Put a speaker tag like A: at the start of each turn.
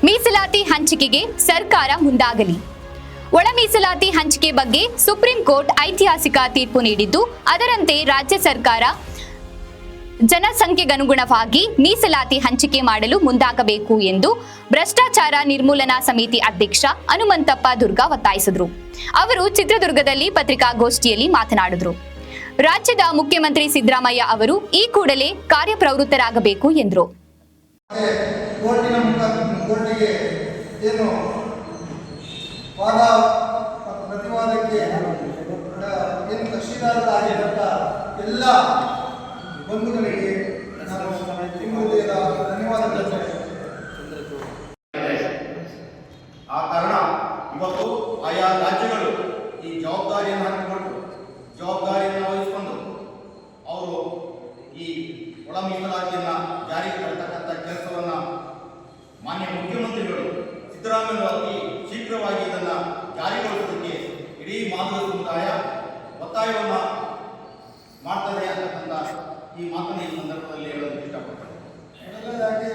A: ಮೀಸಲಾತಿ ಹಂಚಿಕೆಗೆ ಸರ್ಕಾರ ಮುಂದಾಗಲಿ. ಒಳ ಮೀಸಲಾತಿ ಹಂಚಿಕೆ ಬಗ್ಗೆ ಸುಪ್ರೀಂ ಕೋರ್ಟ್ ಐತಿಹಾಸಿಕ ತೀರ್ಪು ನೀಡಿದ್ದು, ಅದರಂತೆ ರಾಜ್ಯ ಸರ್ಕಾರ ಜನಸಂಖ್ಯೆಗನುಗುಣವಾಗಿ ಮೀಸಲಾತಿ ಹಂಚಿಕೆ ಮಾಡಲು ಮುಂದಾಗಬೇಕು ಎಂದು ಭ್ರಷ್ಟಾಚಾರ ನಿರ್ಮೂಲನಾ ಸಮಿತಿ ಅಧ್ಯಕ್ಷ ಹನುಮಂತಪ್ಪ ದುರ್ಗ ಒತ್ತಾಯಿಸಿದರು. ಅವರು ಚಿತ್ರದುರ್ಗದಲ್ಲಿ ಪತ್ರಿಕಾಗೋಷ್ಠಿಯಲ್ಲಿ ಮಾತನಾಡಿದರು. ರಾಜ್ಯದ ಮುಖ್ಯಮಂತ್ರಿ ಸಿದ್ದರಾಮಯ್ಯ ಅವರು ಈ ಕೂಡಲೇ ಕಾರ್ಯಪ್ರವೃತ್ತರಾಗಬೇಕು ಎಂದರು.
B: ಪ್ರತಿವಾದಕ್ಕೆ ಏನು ಕಕ್ಷಿದಾರರಾಗಿದ್ದಂಥ ಎಲ್ಲ ಬಂಧುಗಳಿಗೆ ನಾನು ಹೃದಯದ ಧನ್ಯವಾದಗಳು.
C: ಆ ಕಾರಣ ಇವತ್ತು ಆಯಾ ರಾಜ್ಯಗಳು ಈ ಜವಾಬ್ದಾರಿಯನ್ನು ಹಾಕಿಕೊಂಡು ಜವಾಬ್ದಾರಿಯನ್ನು ವಹಿಸಿಕೊಂಡು ಅವರು ಈ ಒಳ ಮೀಸಲಾತಿಯನ್ನು ಜಾರಿಗೆ ತರತಕ್ಕಂಥ ಕೆಲಸವನ್ನು ಮಾನ್ಯ ಮುಖ್ಯಮಂತ್ರಿಗಳು ಸಿದ್ದರಾಮಯ್ಯ ಅತಿ ಶೀಘ್ರವಾಗಿ ಇದನ್ನು ಜಾರಿಗೊಳಿಸೋದಕ್ಕೆ ಇಡೀ ಮಾನವ ಸಮುದಾಯ ಒತ್ತಾಯವನ್ನು ಮಾಡ್ತದೆ ಅಂತಕ್ಕಂಥ ಈ ಮಾತನ್ನು ಈ ಸಂದರ್ಭದಲ್ಲಿ ಹೇಳೋದಕ್ಕೆ ಇಷ್ಟಪಡ್ತಾರೆ.
B: ಮೊದಲನೇದಾಗಿ